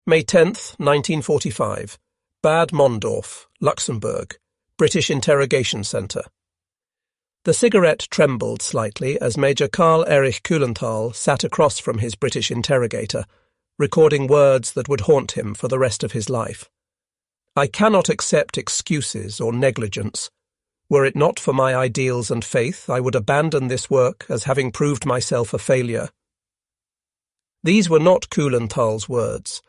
May 10th, 1945. Bad Mondorf, Luxembourg, British Interrogation Centre. The cigarette trembled slightly as Major Karl Erich Kuhlenthal sat across from his British interrogator, recording words that would haunt him for the rest of his life. I cannot accept excuses or negligence. Were it not for my ideals and faith, I would abandon this work as having proved myself a failure. These were not Kuhlenthal's words.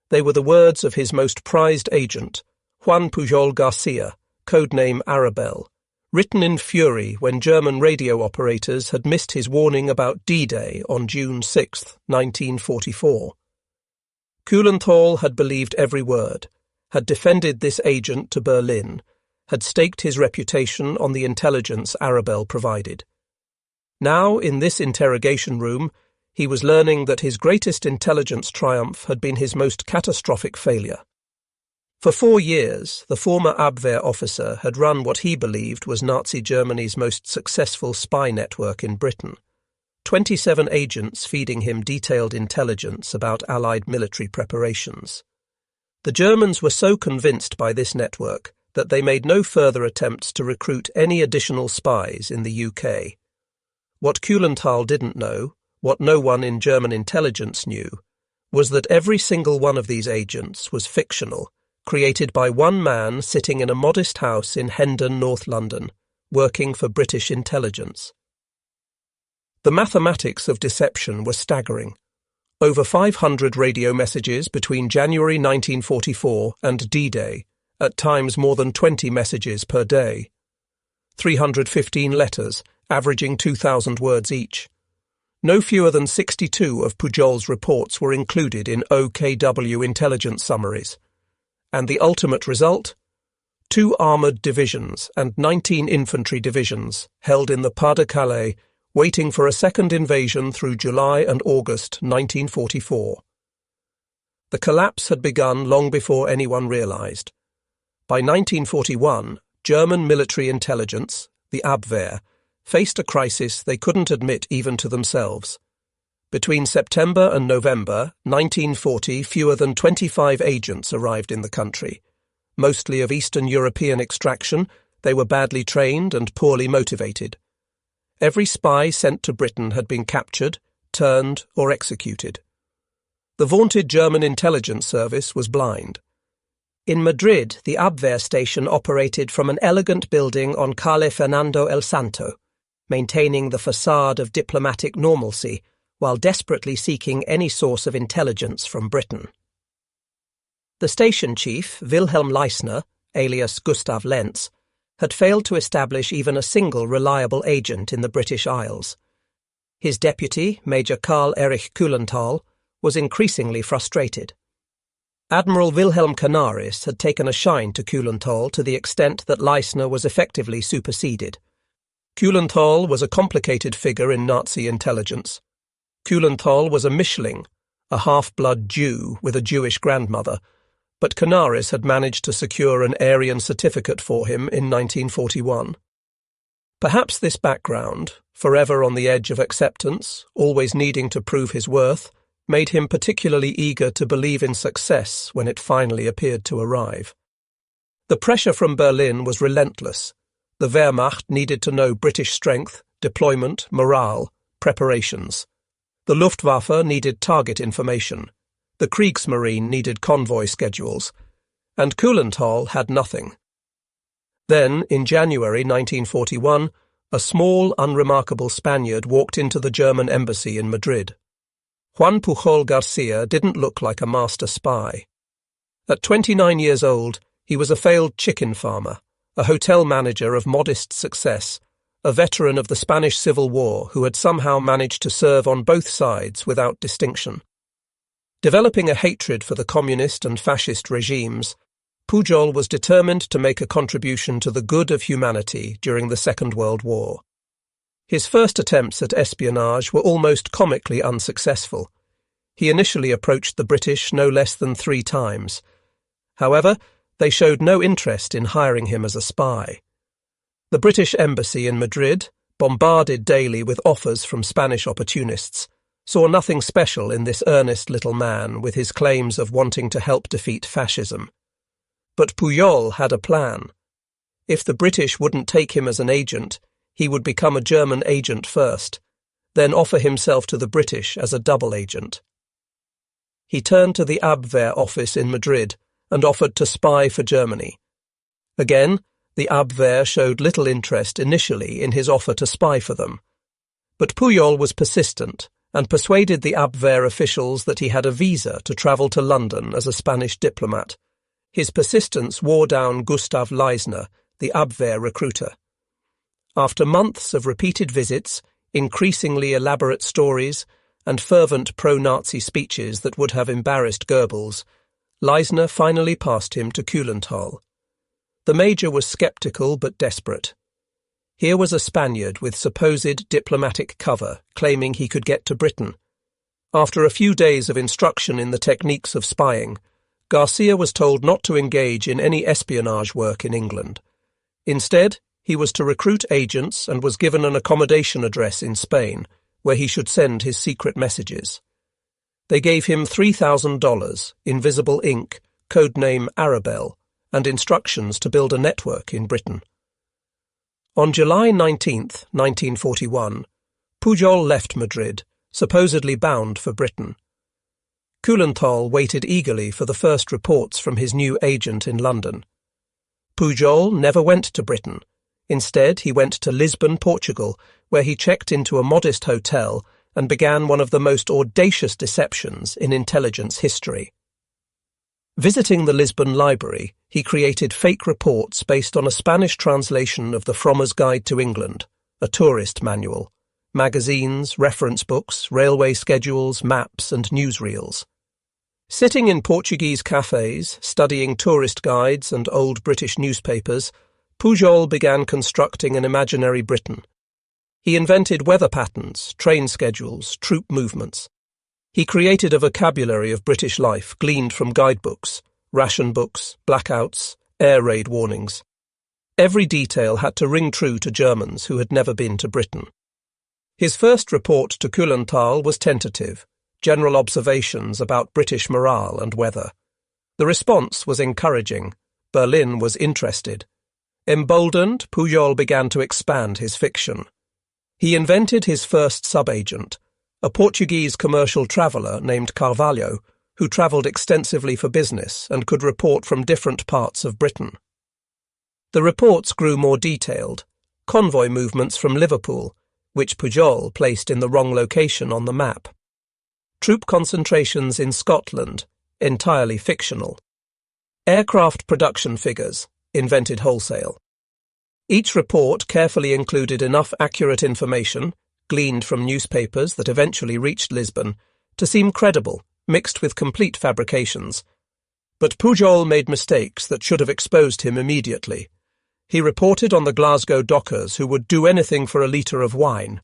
They were the words of his most prized agent, Juan Pujol García, codename Arabelle, written in fury when German radio operators had missed his warning about D-Day on June 6, 1944. Kuhlenthal had believed every word, had defended this agent to Berlin, had staked his reputation on the intelligence Arabelle provided. Now, in this interrogation room, he was learning that his greatest intelligence triumph had been his most catastrophic failure. For 4 years, the former Abwehr officer had run what he believed was Nazi Germany's most successful spy network in Britain, 27 agents feeding him detailed intelligence about Allied military preparations. The Germans were so convinced by this network that they made no further attempts to recruit any additional spies in the UK. What Kuhlenthal didn't know, what no one in German intelligence knew, was that every single one of these agents was fictional, created by one man sitting in a modest house in Hendon, North London, working for British intelligence. The mathematics of deception were staggering. Over 500 radio messages between January 1944 and D-Day, at times more than 20 messages per day. 315 letters, averaging 2,000 words each. No fewer than 62 of Pujol's reports were included in OKW intelligence summaries. And the ultimate result? 2 armoured divisions and 19 infantry divisions held in the Pas-de-Calais, waiting for a second invasion through July and August 1944. The collapse had begun long before anyone realised. By 1941, German military intelligence, the Abwehr, faced a crisis they couldn't admit even to themselves. Between September and November 1940, fewer than 25 agents arrived in the country. Mostly of Eastern European extraction, they were badly trained and poorly motivated. Every spy sent to Britain had been captured, turned, or executed. The vaunted German intelligence service was blind. In Madrid, the Abwehr station operated from an elegant building on Calle Fernando el Santo, maintaining the facade of diplomatic normalcy while desperately seeking any source of intelligence from Britain. The station chief, Wilhelm Leisner, alias Gustav Lenz, had failed to establish even a single reliable agent in the British Isles. His deputy, Major Karl Erich Kuhlenthal, was increasingly frustrated. Admiral Wilhelm Canaris had taken a shine to Kuhlenthal to the extent that Leisner was effectively superseded. Kuhlenthal was a complicated figure in Nazi intelligence. Kuhlenthal was a Mischling, a half-blood Jew with a Jewish grandmother, but Canaris had managed to secure an Aryan certificate for him in 1941. Perhaps this background, forever on the edge of acceptance, always needing to prove his worth, made him particularly eager to believe in success when it finally appeared to arrive. The pressure from Berlin was relentless. The Wehrmacht needed to know British strength, deployment, morale, preparations. The Luftwaffe needed target information. The Kriegsmarine needed convoy schedules. And Kuhlenthal had nothing. Then, in January 1941, a small, unremarkable Spaniard walked into the German embassy in Madrid. Juan Pujol García didn't look like a master spy. At 29 years old, he was a failed chicken farmer, a hotel manager of modest success, a veteran of the Spanish Civil War who had somehow managed to serve on both sides without distinction. Developing a hatred for the communist and fascist regimes, Pujol was determined to make a contribution to the good of humanity during the Second World War. His first attempts at espionage were almost comically unsuccessful. He initially approached the British no less than 3 times. However, they showed no interest in hiring him as a spy. The British embassy in Madrid, bombarded daily with offers from Spanish opportunists, saw nothing special in this earnest little man with his claims of wanting to help defeat fascism. But Pujol had a plan. If the British wouldn't take him as an agent, he would become a German agent first, then offer himself to the British as a double agent. He turned to the Abwehr office in Madrid and offered to spy for Germany. Again, the Abwehr showed little interest initially in his offer to spy for them. But Pujol was persistent and persuaded the Abwehr officials that he had a visa to travel to London as a Spanish diplomat. His persistence wore down Gustav Leisner, the Abwehr recruiter. After months of repeated visits, increasingly elaborate stories, and fervent pro-Nazi speeches that would have embarrassed Goebbels, Leisner finally passed him to Kühlenthal. The major was sceptical but desperate. Here was a Spaniard with supposed diplomatic cover, claiming he could get to Britain. After a few days of instruction in the techniques of spying, Garcia was told not to engage in any espionage work in England. Instead, he was to recruit agents and was given an accommodation address in Spain, where he should send his secret messages. They gave him $3,000, invisible ink, codename Arabelle, and instructions to build a network in Britain. On July 19, 1941, Pujol left Madrid, supposedly bound for Britain. Kühlenthal waited eagerly for the first reports from his new agent in London. Pujol never went to Britain. Instead, he went to Lisbon, Portugal, where he checked into a modest hotel and began one of the most audacious deceptions in intelligence history. Visiting the Lisbon Library, he created fake reports based on a Spanish translation of the Frommer's Guide to England, a tourist manual, magazines, reference books, railway schedules, maps, and newsreels. Sitting in Portuguese cafes, studying tourist guides and old British newspapers, Pujol began constructing an imaginary Britain. He invented weather patterns, train schedules, troop movements. He created a vocabulary of British life gleaned from guidebooks, ration books, blackouts, air raid warnings. Every detail had to ring true to Germans who had never been to Britain. His first report to Kühlenthal was tentative, general observations about British morale and weather. The response was encouraging. Berlin was interested. Emboldened, Pujol began to expand his fiction. He invented his first sub-agent, a Portuguese commercial traveller named Carvalho, who travelled extensively for business and could report from different parts of Britain. The reports grew more detailed, convoy movements from Liverpool, which Pujol placed in the wrong location on the map. Troop concentrations in Scotland, entirely fictional. Aircraft production figures, invented wholesale. Each report carefully included enough accurate information, gleaned from newspapers that eventually reached Lisbon, to seem credible, mixed with complete fabrications. But Pujol made mistakes that should have exposed him immediately. He reported on the Glasgow dockers who would do anything for a litre of wine,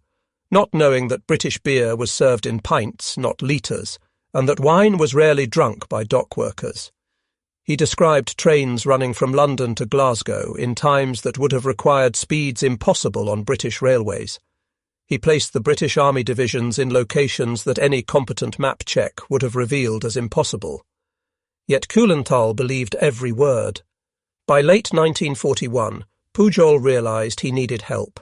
not knowing that British beer was served in pints, not litres, and that wine was rarely drunk by dock workers. He described trains running from London to Glasgow in times that would have required speeds impossible on British railways. He placed the British Army divisions in locations that any competent map check would have revealed as impossible. Yet Kühlenthal believed every word. By late 1941, Pujol realised he needed help.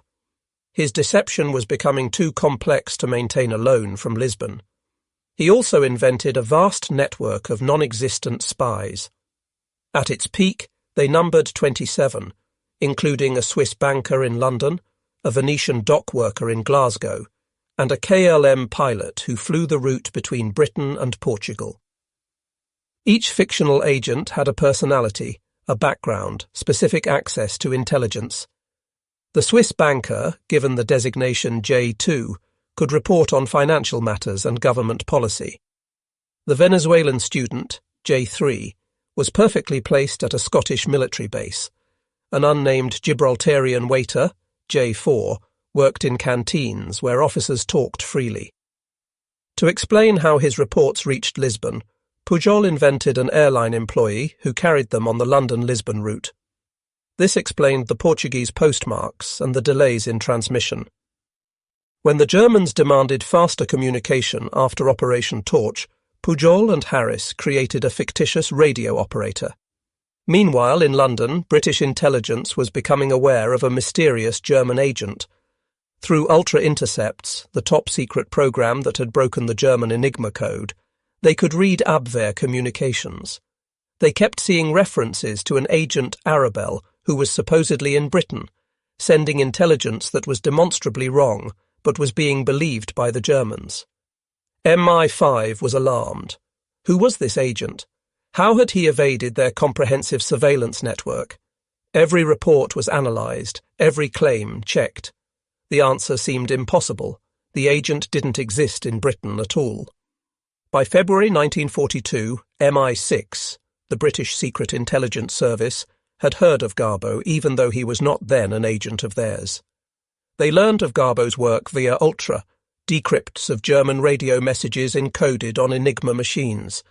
His deception was becoming too complex to maintain alone from Lisbon. He also invented a vast network of non-existent spies. At its peak, they numbered 27, including a Swiss banker in London, a Venetian dock worker in Glasgow, and a KLM pilot who flew the route between Britain and Portugal. Each fictional agent had a personality, a background, specific access to intelligence. The Swiss banker, given the designation J2, could report on financial matters and government policy. The Venezuelan student, J3, was perfectly placed at a Scottish military base. An unnamed Gibraltarian waiter, J4, worked in canteens where officers talked freely. To explain how his reports reached Lisbon, Pujol invented an airline employee who carried them on the London-Lisbon route. This explained the Portuguese postmarks and the delays in transmission. When the Germans demanded faster communication after Operation Torch, Pujol and Harris created a fictitious radio operator. Meanwhile, in London, British intelligence was becoming aware of a mysterious German agent. Through ultra-intercepts, the top-secret program that had broken the German Enigma code, they could read Abwehr communications. They kept seeing references to an agent Arabelle who was supposedly in Britain, sending intelligence that was demonstrably wrong, but was being believed by the Germans. MI5 was alarmed. Who was this agent? How had he evaded their comprehensive surveillance network? Every report was analysed, every claim checked. The answer seemed impossible. The agent didn't exist in Britain at all. By February 1942, MI6, the British Secret Intelligence Service, had heard of Garbo even though he was not then an agent of theirs. They learned of Garbo's work via Ultra, decrypts of German radio messages encoded on Enigma machines.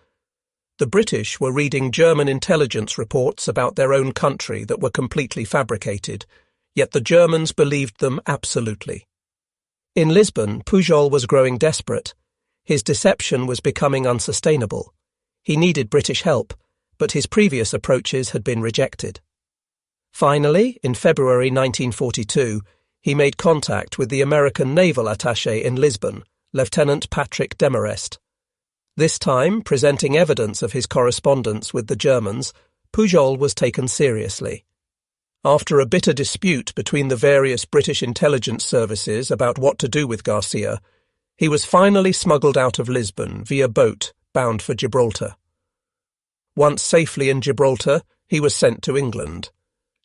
The British were reading German intelligence reports about their own country that were completely fabricated, yet the Germans believed them absolutely. In Lisbon, Pujol was growing desperate. His deception was becoming unsustainable. He needed British help, but his previous approaches had been rejected. Finally, in February 1942, he made contact with the American naval attaché in Lisbon, Lieutenant Patrick Demarest. This time, presenting evidence of his correspondence with the Germans, Pujol was taken seriously. After a bitter dispute between the various British intelligence services about what to do with Garcia, he was finally smuggled out of Lisbon via boat bound for Gibraltar. Once safely in Gibraltar, he was sent to England.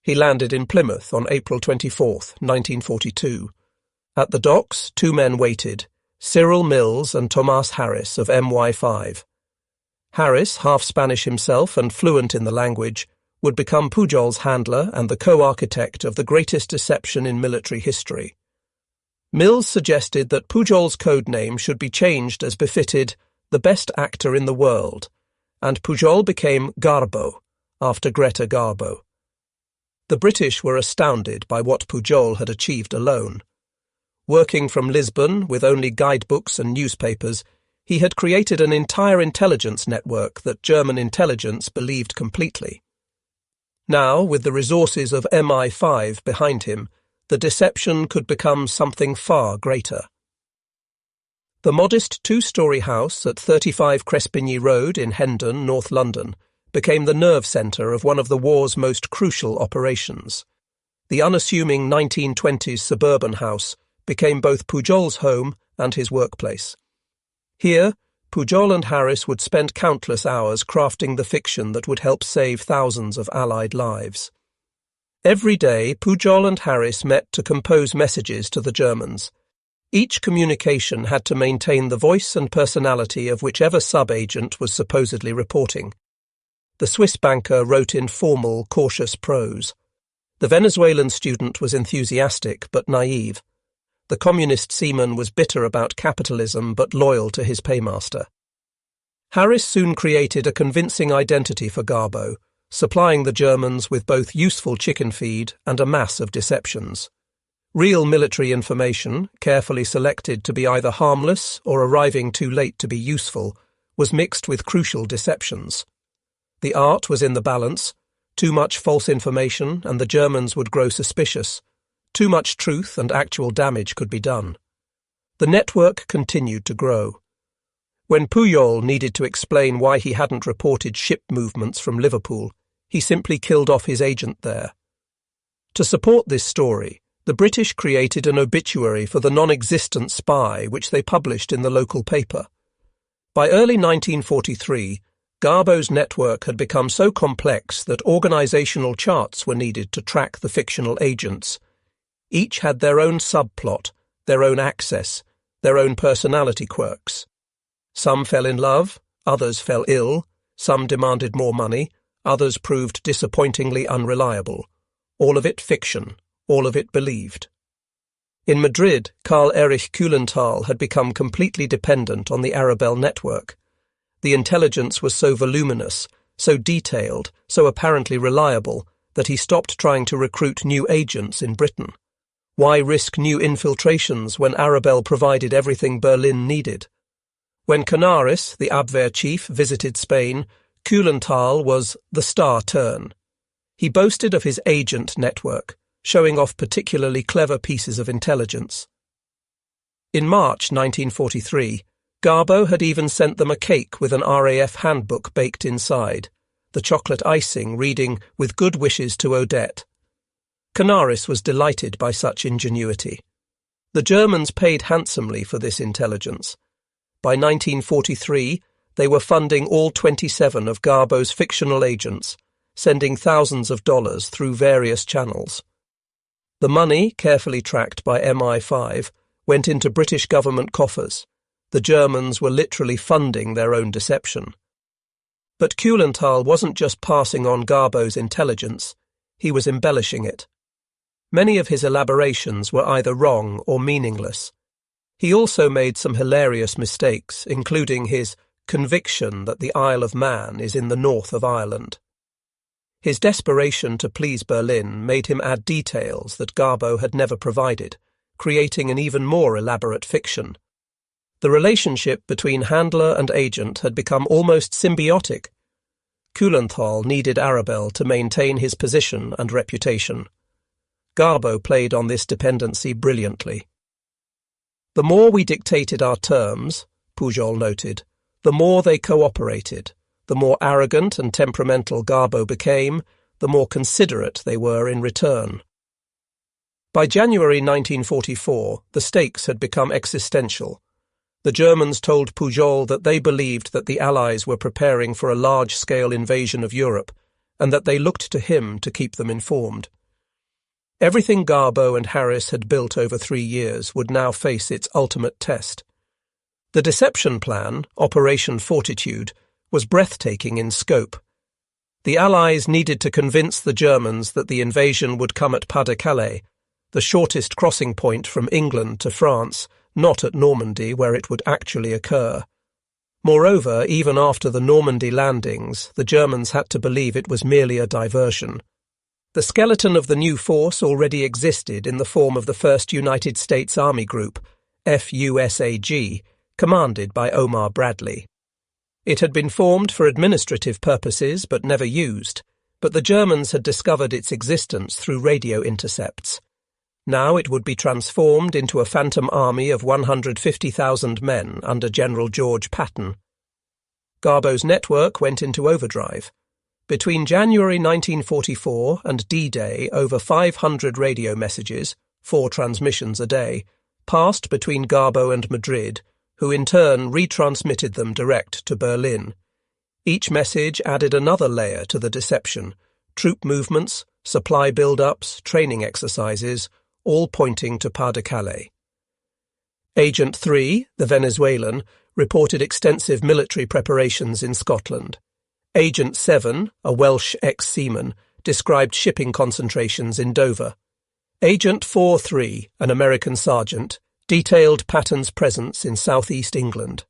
He landed in Plymouth on April 24, 1942. At the docks, two men waited, Cyril Mills and Thomas Harris of MI5. Harris, half Spanish himself and fluent in the language, would become Pujol's handler and the co-architect of the greatest deception in military history. Mills suggested that Pujol's code name should be changed as befitted the best actor in the world, and Pujol became Garbo, after Greta Garbo. The British were astounded by what Pujol had achieved alone. Working from Lisbon with only guidebooks and newspapers, he had created an entire intelligence network that German intelligence believed completely. Now, with the resources of MI5 behind him, the deception could become something far greater. The modest two-storey house at 35 Crespigny Road in Hendon, North London, became the nerve centre of one of the war's most crucial operations. The unassuming 1920s suburban house became both Pujol's home and his workplace. Here, Pujol and Harris would spend countless hours crafting the fiction that would help save thousands of Allied lives. Every day, Pujol and Harris met to compose messages to the Germans. Each communication had to maintain the voice and personality of whichever sub-agent was supposedly reporting. The Swiss banker wrote in formal, cautious prose. The Venezuelan student was enthusiastic but naive. The communist seaman was bitter about capitalism but loyal to his paymaster. Harris soon created a convincing identity for Garbo, supplying the Germans with both useful chicken feed and a mass of deceptions. Real military information, carefully selected to be either harmless or arriving too late to be useful, was mixed with crucial deceptions. The art was in the balance. Too much false information and the Germans would grow suspicious. Too much truth and actual damage could be done. The network continued to grow. When Pujol needed to explain why he hadn't reported ship movements from Liverpool, he simply killed off his agent there. To support this story, the British created an obituary for the non-existent spy which they published in the local paper. By early 1943, Garbo's network had become so complex that organisational charts were needed to track the fictional agents. Each had their own subplot, their own access, their own personality quirks. Some fell in love, others fell ill, some demanded more money, others proved disappointingly unreliable. All of it fiction, all of it believed. In Madrid, Karl Erich Kuhlenthal had become completely dependent on the Arabelle network. The intelligence was so voluminous, so detailed, so apparently reliable, that he stopped trying to recruit new agents in Britain. Why risk new infiltrations when Arabelle provided everything Berlin needed? When Canaris, the Abwehr chief, visited Spain, Kühlenthal was the star turn. He boasted of his agent network, showing off particularly clever pieces of intelligence. In March 1943, Garbo had even sent them a cake with an RAF handbook baked inside, the chocolate icing reading, "With good wishes to Odette." Canaris was delighted by such ingenuity. The Germans paid handsomely for this intelligence. By 1943, they were funding all 27 of Garbo's fictional agents, sending thousands of dollars through various channels. The money, carefully tracked by MI5, went into British government coffers. The Germans were literally funding their own deception. But Kühlenthal wasn't just passing on Garbo's intelligence, he was embellishing it. Many of his elaborations were either wrong or meaningless. He also made some hilarious mistakes, including his conviction that the Isle of Man is in the north of Ireland. His desperation to please Berlin made him add details that Garbo had never provided, creating an even more elaborate fiction. The relationship between handler and agent had become almost symbiotic. Kühlenthal needed Arabelle to maintain his position and reputation. Garbo played on this dependency brilliantly. "The more we dictated our terms," Pujol noted, "the more they cooperated. The more arrogant and temperamental Garbo became, the more considerate they were in return." By January 1944, the stakes had become existential. The Germans told Pujol that they believed that the Allies were preparing for a large-scale invasion of Europe, and that they looked to him to keep them informed. Everything Garbo and Harris had built over 3 years would now face its ultimate test. The deception plan, Operation Fortitude, was breathtaking in scope. The Allies needed to convince the Germans that the invasion would come at Pas-de-Calais, the shortest crossing point from England to France, not at Normandy, where it would actually occur. Moreover, even after the Normandy landings, the Germans had to believe it was merely a diversion. The skeleton of the new force already existed in the form of the 1st United States Army Group, FUSAG, commanded by Omar Bradley. It had been formed for administrative purposes but never used, but the Germans had discovered its existence through radio intercepts. Now it would be transformed into a phantom army of 150,000 men under General George Patton. Garbo's network went into overdrive. Between January 1944 and D-Day, over 500 radio messages, 4 transmissions a day, passed between Garbo and Madrid, who in turn retransmitted them direct to Berlin. Each message added another layer to the deception: troop movements, supply build-ups, training exercises, all pointing to Pas-de-Calais. Agent 3, the Venezuelan, reported extensive military preparations in Scotland. Agent 7, a Welsh ex-seaman, described shipping concentrations in Dover. Agent 4-3, an American sergeant, detailed Patton's presence in southeast England.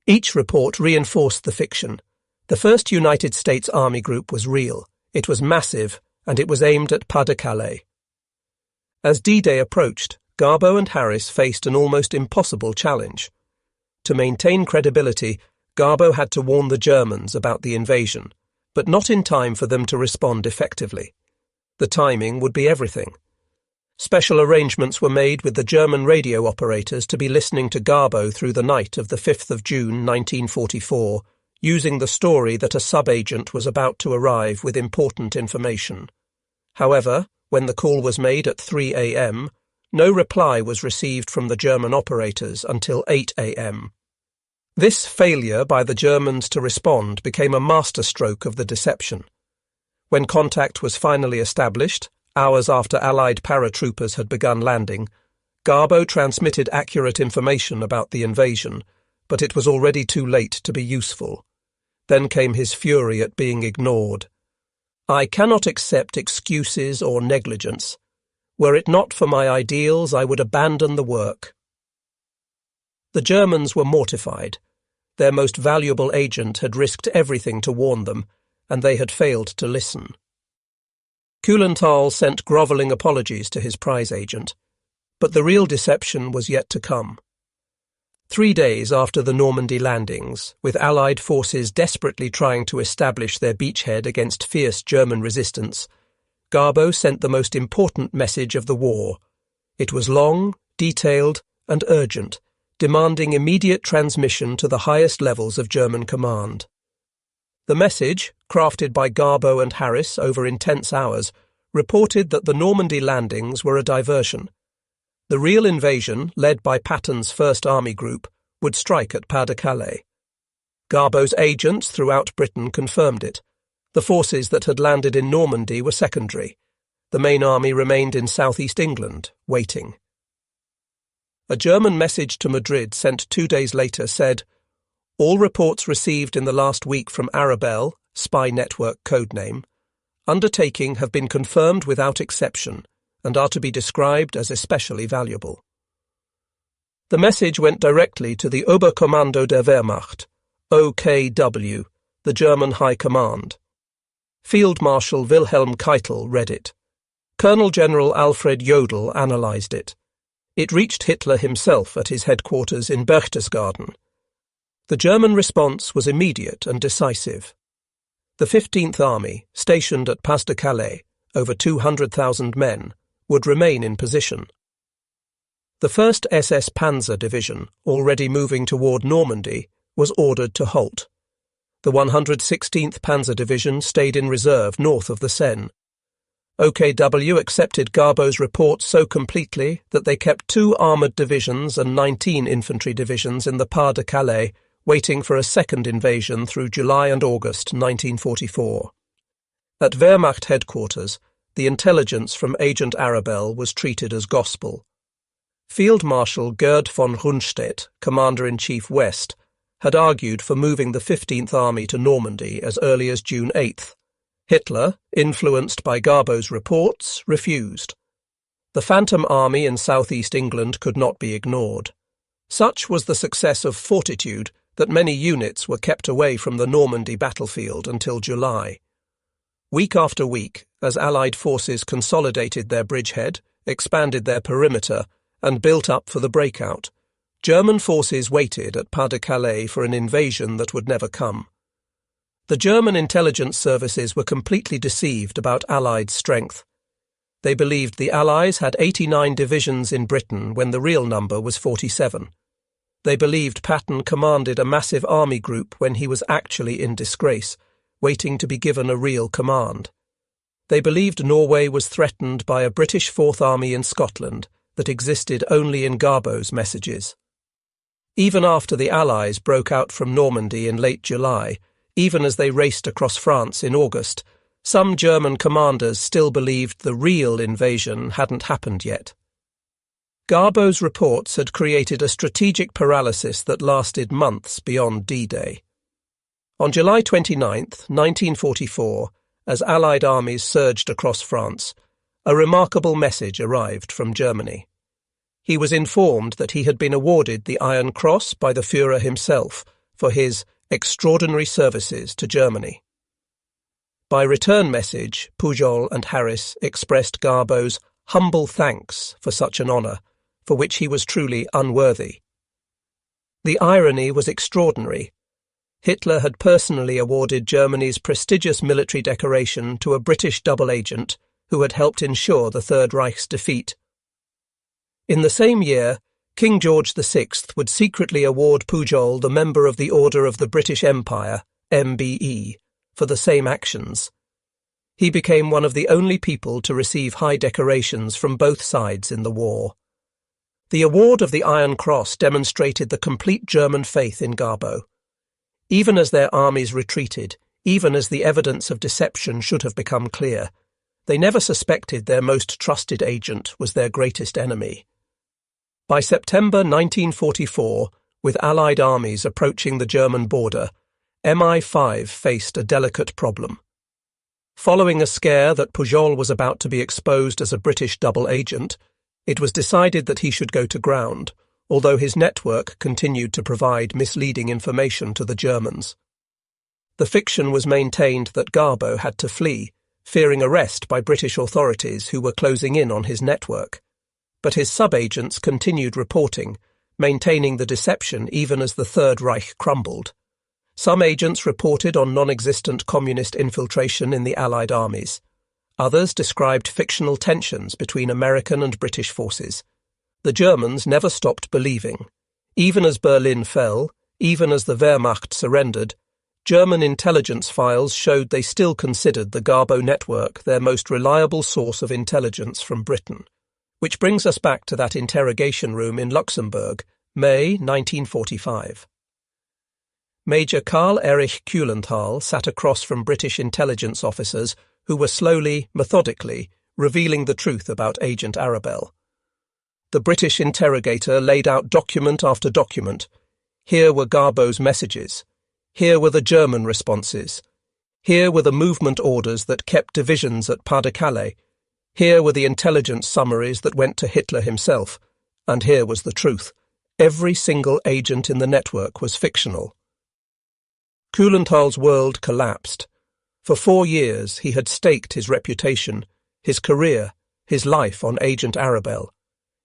Each report reinforced the fiction. The 1st United States Army Group was real, it was massive, and it was aimed at Pas-de-Calais. As D-Day approached, Garbo and Harris faced an almost impossible challenge. To maintain credibility, Garbo had to warn the Germans about the invasion, but not in time for them to respond effectively. The timing would be everything. Special arrangements were made with the German radio operators to be listening to Garbo through the night of the 5th of June 1944, using the story that a sub-agent was about to arrive with important information. However, when the call was made at 3 a.m., no reply was received from the German operators until 8 a.m. This failure by the Germans to respond became a masterstroke of the deception. When contact was finally established, hours after Allied paratroopers had begun landing, Garbo transmitted accurate information about the invasion, but it was already too late to be useful. Then came his fury at being ignored. "I cannot accept excuses or negligence. Were it not for my ideals, I would abandon the work." The Germans were mortified. Their most valuable agent had risked everything to warn them, and they had failed to listen. Kulenthal sent grovelling apologies to his prize agent, but the real deception was yet to come. 3 days after the Normandy landings, with Allied forces desperately trying to establish their beachhead against fierce German resistance, Garbo sent the most important message of the war. It was long, detailed, and urgent, demanding immediate transmission to the highest levels of German command. The message, crafted by Garbo and Harris over intense hours, reported that the Normandy landings were a diversion. The real invasion, led by Patton's First Army Group, would strike at Pas-de-Calais. Garbo's agents throughout Britain confirmed it. The forces that had landed in Normandy were secondary. The main army remained in southeast England, waiting. A German message to Madrid sent 2 days later said, "All reports received in the last week from Arabelle, spy network codename, undertaking have been confirmed without exception and are to be described as especially valuable." The message went directly to the Oberkommando der Wehrmacht, OKW, the German High Command. Field Marshal Wilhelm Keitel read it. Colonel General Alfred Jodl analysed it. It reached Hitler himself at his headquarters in Berchtesgaden. The German response was immediate and decisive. The 15th Army, stationed at Pas-de-Calais, over 200,000 men, would remain in position. The 1st SS Panzer Division, already moving toward Normandy, was ordered to halt. The 116th Panzer Division stayed in reserve north of the Seine. OKW accepted Garbo's report so completely that they kept 2 armoured divisions and 19 infantry divisions in the Pas-de-Calais, waiting for a second invasion through July and August 1944. At Wehrmacht headquarters, the intelligence from Agent Arabelle was treated as gospel. Field Marshal Gerd von Rundstedt, Commander-in-Chief West, had argued for moving the 15th Army to Normandy as early as June 8th. Hitler, influenced by Garbo's reports, refused. The Phantom Army in southeast England could not be ignored. Such was the success of Fortitude that many units were kept away from the Normandy battlefield until July. Week after week, as Allied forces consolidated their bridgehead, expanded their perimeter, and built up for the breakout, German forces waited at Pas-de-Calais for an invasion that would never come. The German intelligence services were completely deceived about Allied strength. They believed the Allies had 89 divisions in Britain when the real number was 47. They believed Patton commanded a massive army group when he was actually in disgrace, waiting to be given a real command. They believed Norway was threatened by a British Fourth Army in Scotland that existed only in Garbo's messages. Even after the Allies broke out from Normandy in late July, even as they raced across France in August, some German commanders still believed the real invasion hadn't happened yet. Garbo's reports had created a strategic paralysis that lasted months beyond D-Day. On July 29, 1944, as Allied armies surged across France, a remarkable message arrived from Germany. He was informed that he had been awarded the Iron Cross by the Führer himself for his extraordinary services to Germany. By return message, Pujol and Harris expressed Garbo's humble thanks for such an honour, for which he was truly unworthy. The irony was extraordinary. Hitler had personally awarded Germany's prestigious military decoration to a British double agent who had helped ensure the Third Reich's defeat. In the same year, King George VI would secretly award Pujol the Member of the Order of the British Empire, MBE, for the same actions. He became one of the only people to receive high decorations from both sides in the war. The award of the Iron Cross demonstrated the complete German faith in Garbo. Even as their armies retreated, even as the evidence of deception should have become clear, they never suspected their most trusted agent was their greatest enemy. By September 1944, with Allied armies approaching the German border, MI5 faced a delicate problem. Following a scare that Pujol was about to be exposed as a British double agent, it was decided that he should go to ground, although his network continued to provide misleading information to the Germans. The fiction was maintained that Garbo had to flee, fearing arrest by British authorities who were closing in on his network. But his sub-agents continued reporting, maintaining the deception even as the Third Reich crumbled. Some agents reported on non-existent communist infiltration in the Allied armies. Others described fictional tensions between American and British forces. The Germans never stopped believing. Even as Berlin fell, even as the Wehrmacht surrendered, German intelligence files showed they still considered the Garbo network their most reliable source of intelligence from Britain. Which brings us back to that interrogation room in Luxembourg, May 1945. Major Karl Erich Kuhlenthal sat across from British intelligence officers who were slowly, methodically, revealing the truth about Agent Arabelle. The British interrogator laid out document after document. Here were Garbo's messages. Here were the German responses. Here were the movement orders that kept divisions at Pas-de-Calais. Here were the intelligence summaries that went to Hitler himself. And here was the truth. Every single agent in the network was fictional. Kuhlenthal's world collapsed. For 4 years he had staked his reputation, his career, his life on Agent Arabelle.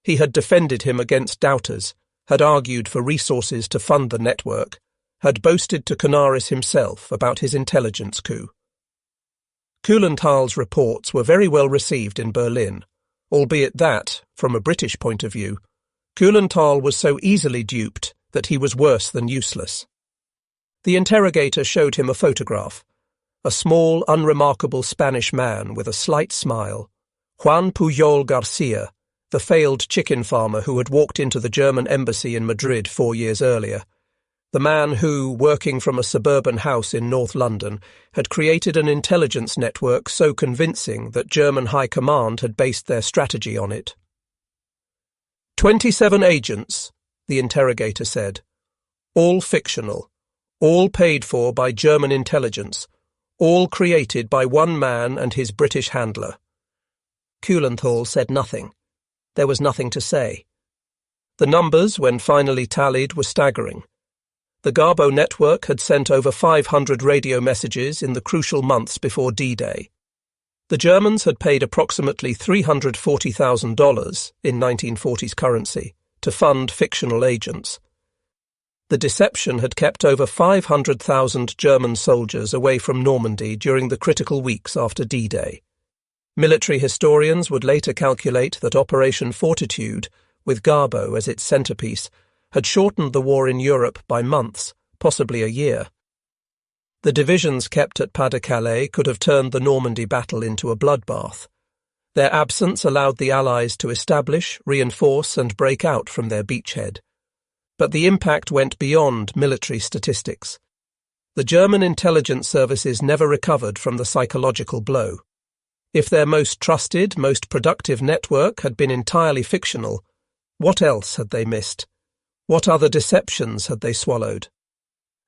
He had defended him against doubters, had argued for resources to fund the network, had boasted to Canaris himself about his intelligence coup. Kuhlenthal's reports were very well received in Berlin, albeit that, from a British point of view, Kuhlenthal was so easily duped that he was worse than useless. The interrogator showed him a photograph. A small, unremarkable Spanish man with a slight smile, Juan Pujol García, the failed chicken farmer who had walked into the German embassy in Madrid 4 years earlier. The man who, working from a suburban house in North London, had created an intelligence network so convincing that German High Command had based their strategy on it. 27 agents, the interrogator said. All fictional, all paid for by German intelligence, all created by one man and his British handler. Kuhlenthal said nothing. There was nothing to say. The numbers, when finally tallied, were staggering. The Garbo network had sent over 500 radio messages in the crucial months before D-Day. The Germans had paid approximately $340,000 in 1940s currency to fund fictional agents. The deception had kept over 500,000 German soldiers away from Normandy during the critical weeks after D-Day. Military historians would later calculate that Operation Fortitude, with Garbo as its centrepiece, had shortened the war in Europe by months, possibly a year. The divisions kept at Pas-de-Calais could have turned the Normandy battle into a bloodbath. Their absence allowed the Allies to establish, reinforce and break out from their beachhead. But the impact went beyond military statistics. The German intelligence services never recovered from the psychological blow. If their most trusted, most productive network had been entirely fictional, what else had they missed? What other deceptions had they swallowed?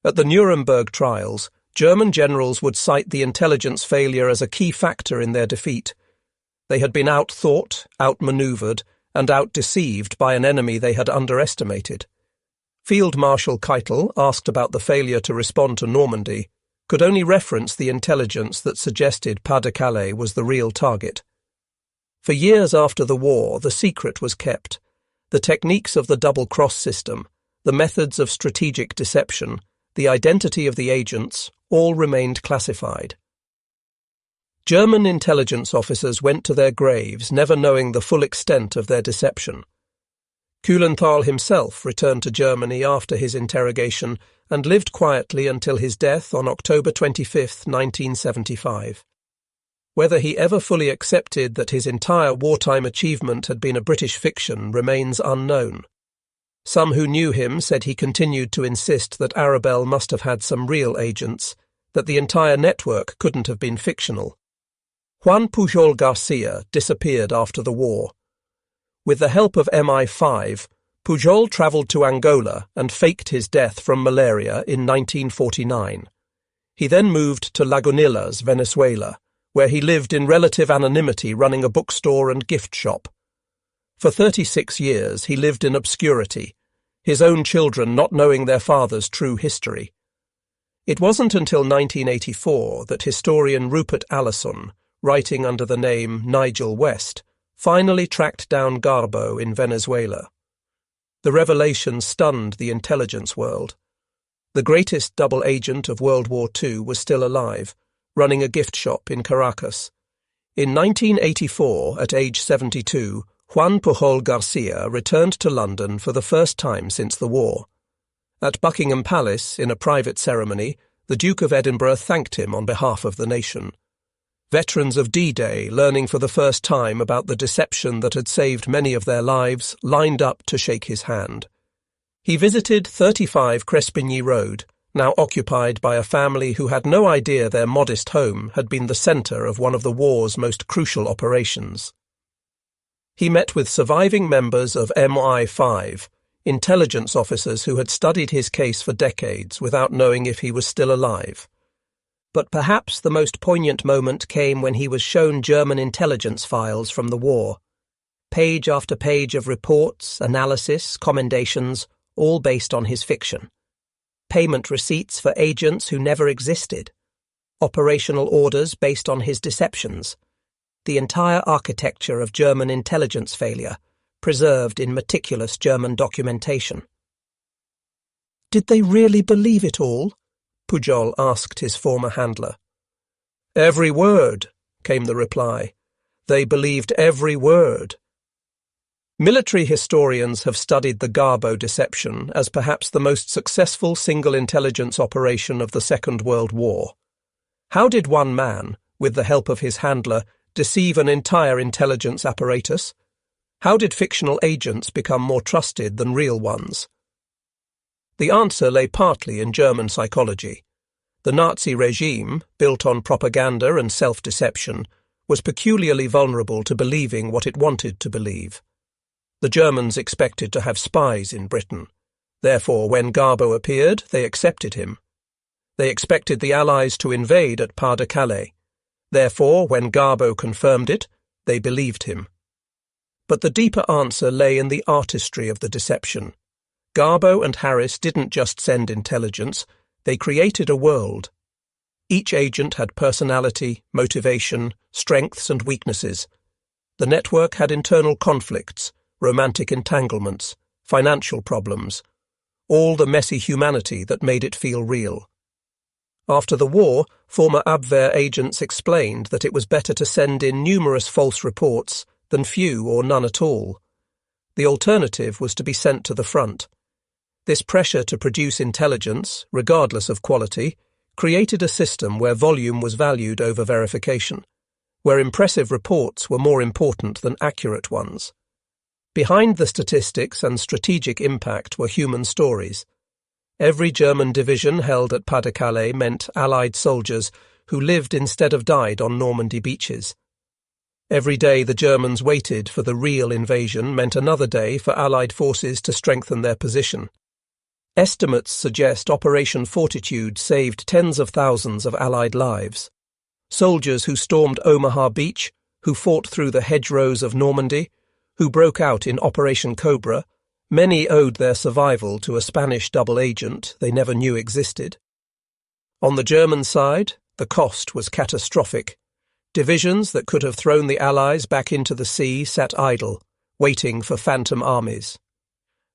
At the Nuremberg trials, German generals would cite the intelligence failure as a key factor in their defeat. They had been outthought, outmaneuvered, and outdeceived by an enemy they had underestimated. Field Marshal Keitel, asked about the failure to respond to Normandy, could only reference the intelligence that suggested Pas-de-Calais was the real target. For years after the war, the secret was kept. The techniques of the double-cross system, the methods of strategic deception, the identity of the agents, all remained classified. German intelligence officers went to their graves never knowing the full extent of their deception. Kuhlenthal himself returned to Germany after his interrogation and lived quietly until his death on October 25, 1975. Whether he ever fully accepted that his entire wartime achievement had been a British fiction remains unknown. Some who knew him said he continued to insist that Arabelle must have had some real agents, that the entire network couldn't have been fictional. Juan Pujol García disappeared after the war. With the help of MI5, Pujol travelled to Angola and faked his death from malaria in 1949. He then moved to Lagunillas, Venezuela, where he lived in relative anonymity running a bookstore and gift shop. For 36 years he lived in obscurity, his own children not knowing their father's true history. It wasn't until 1984 that historian Rupert Allison, writing under the name Nigel West, finally tracked down Garbo in Venezuela. The revelation stunned the intelligence world. The greatest double agent of World War II was still alive, running a gift shop in Caracas. In 1984, at age 72, Juan Pujol García returned to London for the first time since the war. At Buckingham Palace, in a private ceremony, the Duke of Edinburgh thanked him on behalf of the nation. Veterans of D-Day, learning for the first time about the deception that had saved many of their lives, lined up to shake his hand. He visited 35 Crespigny Road, now occupied by a family who had no idea their modest home had been the centre of one of the war's most crucial operations. He met with surviving members of MI5, intelligence officers who had studied his case for decades without knowing if he was still alive. But perhaps the most poignant moment came when he was shown German intelligence files from the war. Page after page of reports, analysis, commendations, all based on his fiction. Payment receipts for agents who never existed. Operational orders based on his deceptions. The entire architecture of German intelligence failure, preserved in meticulous German documentation. "Did they really believe it all?" Pujol asked his former handler. "Every word," came the reply. "They believed every word." Military historians have studied the Garbo deception as perhaps the most successful single intelligence operation of the Second World War. How did one man, with the help of his handler, deceive an entire intelligence apparatus? How did fictional agents become more trusted than real ones? The answer lay partly in German psychology. The Nazi regime, built on propaganda and self-deception, was peculiarly vulnerable to believing what it wanted to believe. The Germans expected to have spies in Britain. Therefore, when Garbo appeared, they accepted him. They expected the Allies to invade at Pas-de-Calais. Therefore, when Garbo confirmed it, they believed him. But the deeper answer lay in the artistry of the deception. Garbo and Harris didn't just send intelligence, they created a world. Each agent had personality, motivation, strengths and weaknesses. The network had internal conflicts, romantic entanglements, financial problems, all the messy humanity that made it feel real. After the war, former Abwehr agents explained that it was better to send in numerous false reports than few or none at all. The alternative was to be sent to the front. This pressure to produce intelligence, regardless of quality, created a system where volume was valued over verification, where impressive reports were more important than accurate ones. Behind the statistics and strategic impact were human stories. Every German division held at Pas-de-Calais meant Allied soldiers who lived instead of died on Normandy beaches. Every day the Germans waited for the real invasion meant another day for Allied forces to strengthen their position. Estimates suggest Operation Fortitude saved tens of thousands of Allied lives. Soldiers who stormed Omaha Beach, who fought through the hedgerows of Normandy, who broke out in Operation Cobra, many owed their survival to a Spanish double agent they never knew existed. On the German side, the cost was catastrophic. Divisions that could have thrown the Allies back into the sea sat idle, waiting for phantom armies.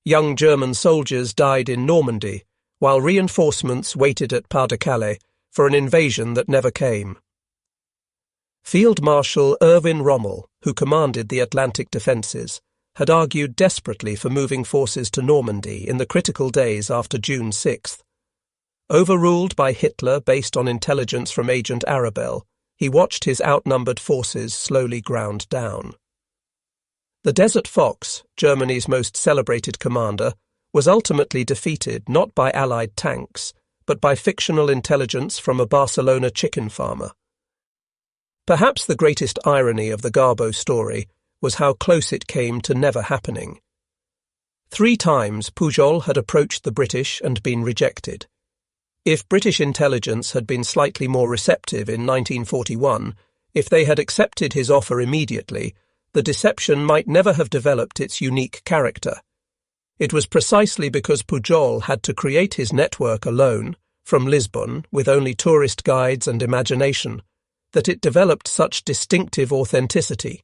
Young German soldiers died in Normandy, while reinforcements waited at Pas-de-Calais for an invasion that never came. Field Marshal Erwin Rommel, who commanded the Atlantic defences, had argued desperately for moving forces to Normandy in the critical days after June 6th. Overruled by Hitler based on intelligence from Agent Arabelle, he watched his outnumbered forces slowly ground down. The Desert Fox, Germany's most celebrated commander, was ultimately defeated not by Allied tanks, but by fictional intelligence from a Barcelona chicken farmer. Perhaps the greatest irony of the Garbo story was how close it came to never happening. 3 times Pujol had approached the British and been rejected. If British intelligence had been slightly more receptive in 1941, if they had accepted his offer immediately, the deception might never have developed its unique character. It was precisely because Pujol had to create his network alone, from Lisbon, with only tourist guides and imagination, that it developed such distinctive authenticity.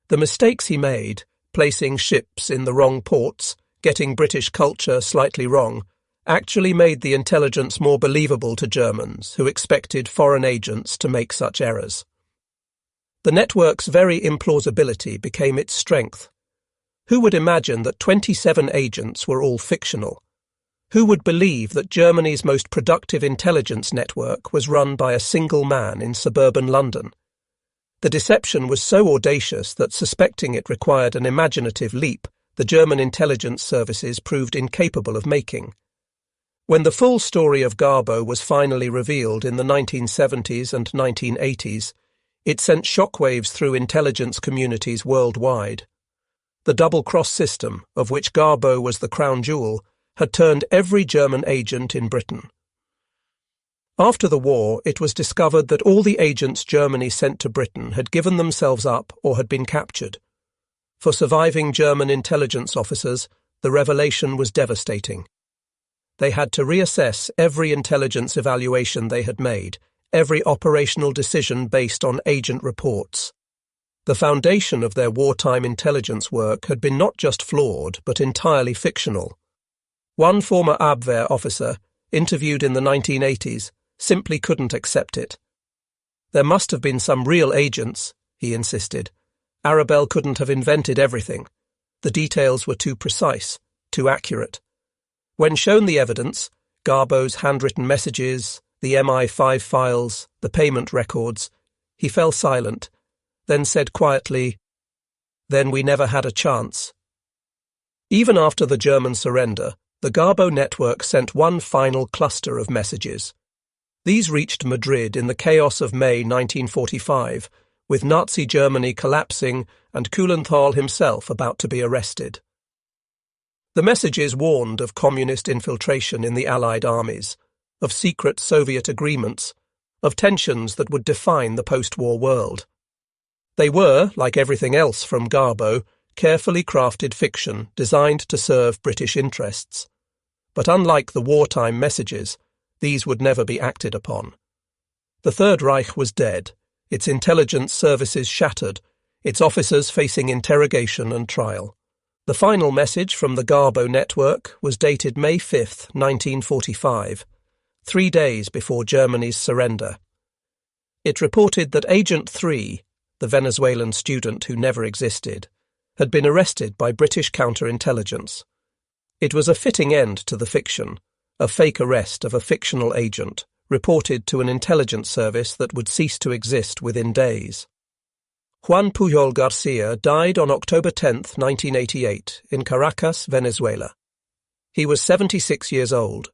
The mistakes he made, placing ships in the wrong ports, getting British culture slightly wrong, actually made the intelligence more believable to Germans who expected foreign agents to make such errors. The network's very implausibility became its strength. Who would imagine that 27 agents were all fictional? Who would believe that Germany's most productive intelligence network was run by a single man in suburban London? The deception was so audacious that, suspecting it required an imaginative leap, the German intelligence services proved incapable of making. When the full story of Garbo was finally revealed in the 1970s and 1980s, it sent shockwaves through intelligence communities worldwide. The double-cross system, of which Garbo was the crown jewel, had turned every German agent in Britain. After the war, it was discovered that all the agents Germany sent to Britain had given themselves up or had been captured. For surviving German intelligence officers, the revelation was devastating. They had to reassess every intelligence evaluation they had made, every operational decision based on agent reports. The foundation of their wartime intelligence work had been not just flawed, but entirely fictional. One former Abwehr officer, interviewed in the 1980s, simply couldn't accept it. There must have been some real agents, he insisted. Arabelle couldn't have invented everything. The details were too precise, too accurate. When shown the evidence, Garbo's handwritten messages, the MI5 files, the payment records, he fell silent, then said quietly, "Then we never had a chance." Even after the German surrender, the Garbo network sent one final cluster of messages. These reached Madrid in the chaos of May 1945, with Nazi Germany collapsing and Kuhlenthal himself about to be arrested. The messages warned of communist infiltration in the Allied armies, of secret Soviet agreements, of tensions that would define the post-war world. They were, like everything else from Garbo, carefully crafted fiction designed to serve British interests. But unlike the wartime messages, these would never be acted upon. The Third Reich was dead, its intelligence services shattered, its officers facing interrogation and trial. The final message from the Garbo network was dated May 5, 1945, 3 days before Germany's surrender. It reported that Agent 3, the Venezuelan student who never existed, had been arrested by British counterintelligence. It was a fitting end to the fiction, a fake arrest of a fictional agent, reported to an intelligence service that would cease to exist within days. Juan Pujol García died on October 10, 1988, in Caracas, Venezuela. He was 76 years old.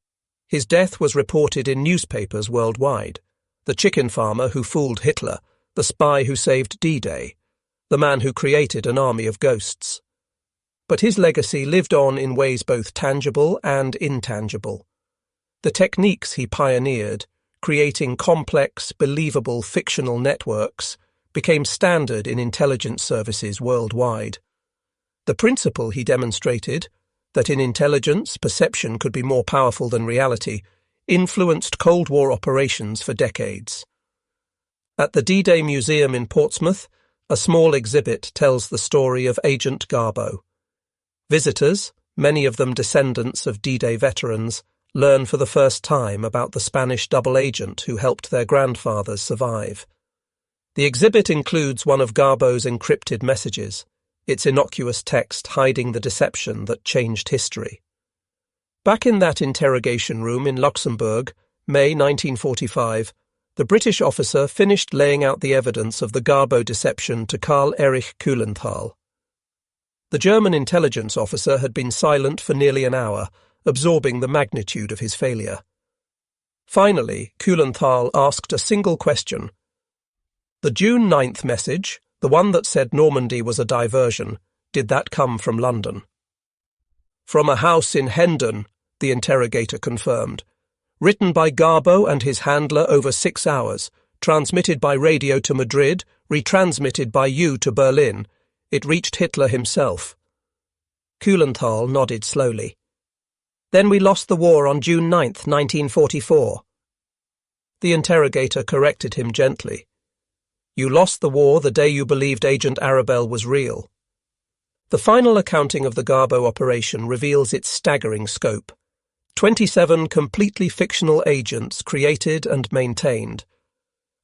His death was reported in newspapers worldwide. The chicken farmer who fooled Hitler, the spy who saved D-Day, the man who created an army of ghosts. But his legacy lived on in ways both tangible and intangible. The techniques he pioneered, creating complex, believable fictional networks, became standard in intelligence services worldwide. The principle he demonstrated, that in intelligence perception could be more powerful than reality, influenced Cold War operations for decades. At the D-Day Museum in Portsmouth, a small exhibit tells the story of Agent Garbo. Visitors, many of them descendants of D-Day veterans, learn for the first time about the Spanish double agent who helped their grandfathers survive. The exhibit includes one of Garbo's encrypted messages, its innocuous text hiding the deception that changed history. Back in that interrogation room in Luxembourg, May 1945, the British officer finished laying out the evidence of the Garbo deception to Karl Erich Kuhlenthal. The German intelligence officer had been silent for nearly an hour, absorbing the magnitude of his failure. Finally, Kuhlenthal asked a single question. The June 9th message, the one that said Normandy was a diversion, did that come from London? From a house in Hendon, the interrogator confirmed. Written by Garbo and his handler over 6 hours, transmitted by radio to Madrid, retransmitted by you to Berlin. It reached Hitler himself. Kuhlenthal nodded slowly. Then we lost the war on June 9th, 1944. The interrogator corrected him gently. You lost the war the day you believed Agent Arabelle was real. The final accounting of the Garbo operation reveals its staggering scope. 27 completely fictional agents created and maintained.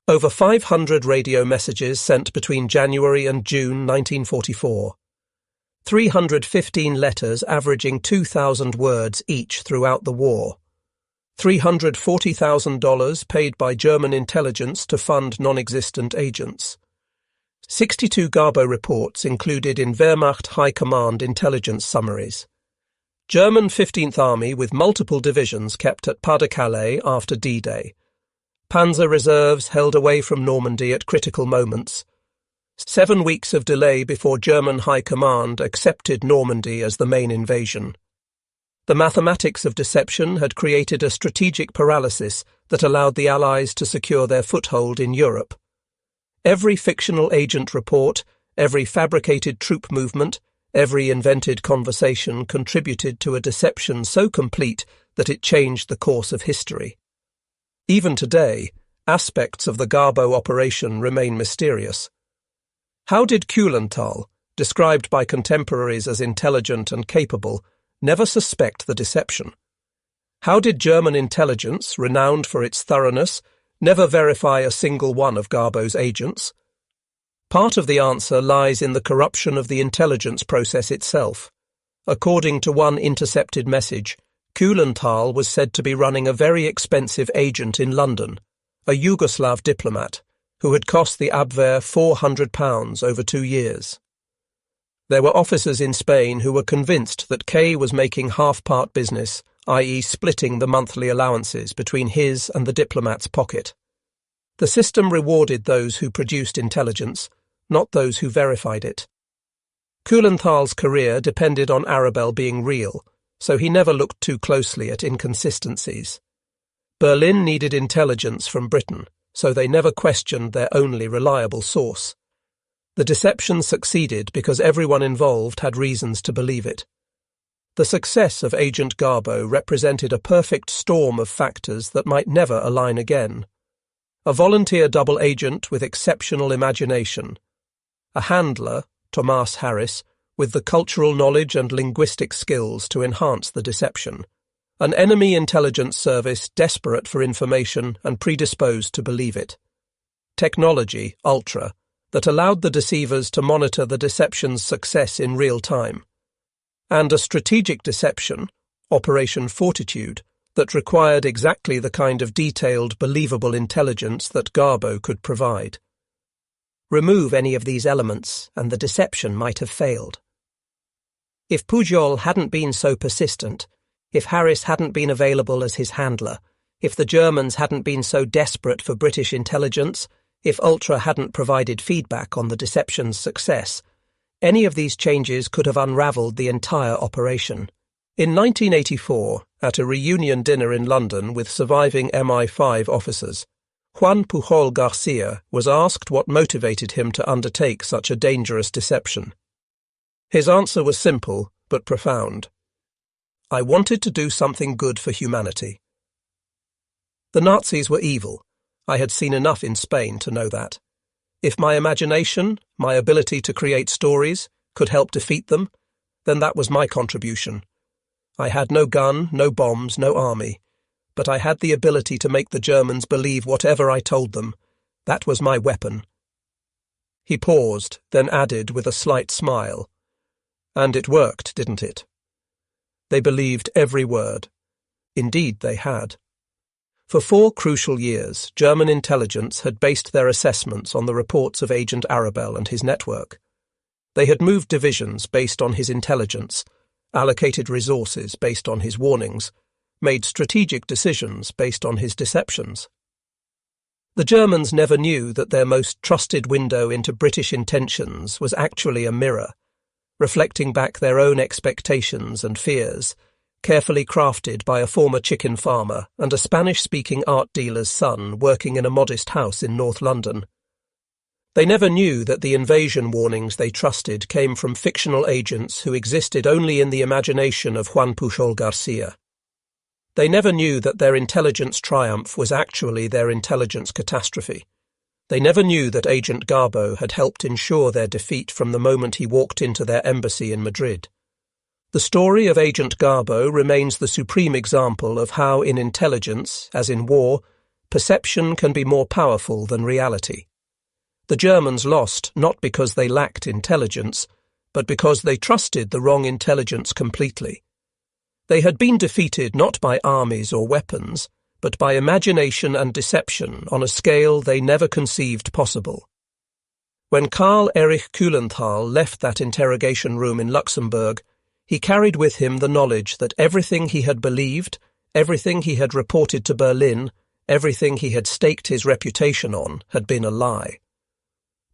Over 500 radio messages sent between January and June 1944. 315 letters averaging 2,000 words each throughout the war. $340,000 paid by German intelligence to fund non-existent agents. 62 Garbo reports included in Wehrmacht High Command intelligence summaries. German 15th Army with multiple divisions kept at Pas-de-Calais after D-Day. Panzer reserves held away from Normandy at critical moments. 7 weeks of delay before German High Command accepted Normandy as the main invasion. The mathematics of deception had created a strategic paralysis that allowed the Allies to secure their foothold in Europe. Every fictional agent report, every fabricated troop movement, every invented conversation contributed to a deception so complete that it changed the course of history. Even today, aspects of the Garbo operation remain mysterious. How did Kuhlenthal, described by contemporaries as intelligent and capable, never suspect the deception? How did German intelligence, renowned for its thoroughness, never verify a single one of Garbo's agents? Part of the answer lies in the corruption of the intelligence process itself. According to one intercepted message, Kuhlenthal was said to be running a very expensive agent in London, a Yugoslav diplomat, who had cost the Abwehr £400 over 2 years. There were officers in Spain who were convinced that K was making half-part business, i.e. splitting the monthly allowances between his and the diplomat's pocket. The system rewarded those who produced intelligence, not those who verified it. Kuhlenthal's career depended on Arabelle being real, so he never looked too closely at inconsistencies. Berlin needed intelligence from Britain, so they never questioned their only reliable source. The deception succeeded because everyone involved had reasons to believe it. The success of Agent Garbo represented a perfect storm of factors that might never align again. A volunteer double agent with exceptional imagination. A handler, Thomas Harris, with the cultural knowledge and linguistic skills to enhance the deception. An enemy intelligence service desperate for information and predisposed to believe it. Technology, Ultra, that allowed the deceivers to monitor the deception's success in real time. And a strategic deception, Operation Fortitude, that required exactly the kind of detailed, believable intelligence that Garbo could provide. Remove any of these elements, and the deception might have failed. If Pujol hadn't been so persistent, if Harris hadn't been available as his handler, if the Germans hadn't been so desperate for British intelligence, if Ultra hadn't provided feedback on the deception's success, any of these changes could have unravelled the entire operation. In 1984, at a reunion dinner in London with surviving MI5 officers, Juan Pujol García was asked what motivated him to undertake such a dangerous deception. His answer was simple but profound. I wanted to do something good for humanity. The Nazis were evil. I had seen enough in Spain to know that. If my imagination, my ability to create stories, could help defeat them, then that was my contribution. I had no gun, no bombs, no army, but I had the ability to make the Germans believe whatever I told them. That was my weapon. He paused, then added with a slight smile. And it worked, didn't it? They believed every word. Indeed they had. For 4 crucial years, German intelligence had based their assessments on the reports of Agent Arabelle and his network. They had moved divisions based on his intelligence, allocated resources based on his warnings, made strategic decisions based on his deceptions. The Germans never knew that their most trusted window into British intentions was actually a mirror, reflecting back their own expectations and fears, carefully crafted by a former chicken farmer and a Spanish-speaking art dealer's son working in a modest house in North London. They never knew that the invasion warnings they trusted came from fictional agents who existed only in the imagination of Juan Pujol García. They never knew that their intelligence triumph was actually their intelligence catastrophe. They never knew that Agent Garbo had helped ensure their defeat from the moment he walked into their embassy in Madrid. The story of Agent Garbo remains the supreme example of how in intelligence, as in war, perception can be more powerful than reality. The Germans lost not because they lacked intelligence, but because they trusted the wrong intelligence completely. They had been defeated not by armies or weapons, but by imagination and deception on a scale they never conceived possible. When Karl Erich Kulenthal left that interrogation room in Luxembourg, he carried with him the knowledge that everything he had believed, everything he had reported to Berlin, everything he had staked his reputation on, had been a lie.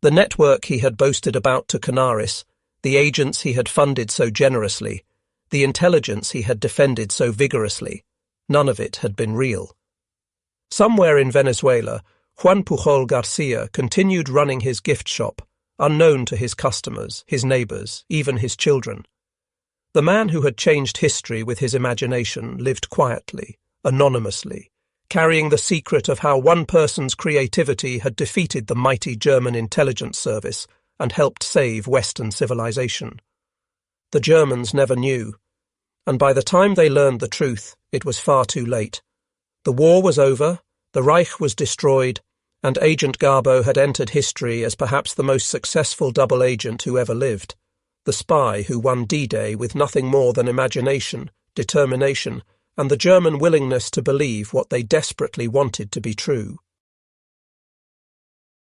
The network he had boasted about to Canaris, the agents he had funded so generously, the intelligence he had defended so vigorously, none of it had been real. Somewhere in Venezuela, Juan Pujol García continued running his gift shop, unknown to his customers, his neighbors, even his children. The man who had changed history with his imagination lived quietly, anonymously, carrying the secret of how one person's creativity had defeated the mighty German intelligence service and helped save Western civilization. The Germans never knew, and by the time they learned the truth, it was far too late. The war was over, the Reich was destroyed, and Agent Garbo had entered history as perhaps the most successful double agent who ever lived, the spy who won D-Day with nothing more than imagination, determination, and the German willingness to believe what they desperately wanted to be true.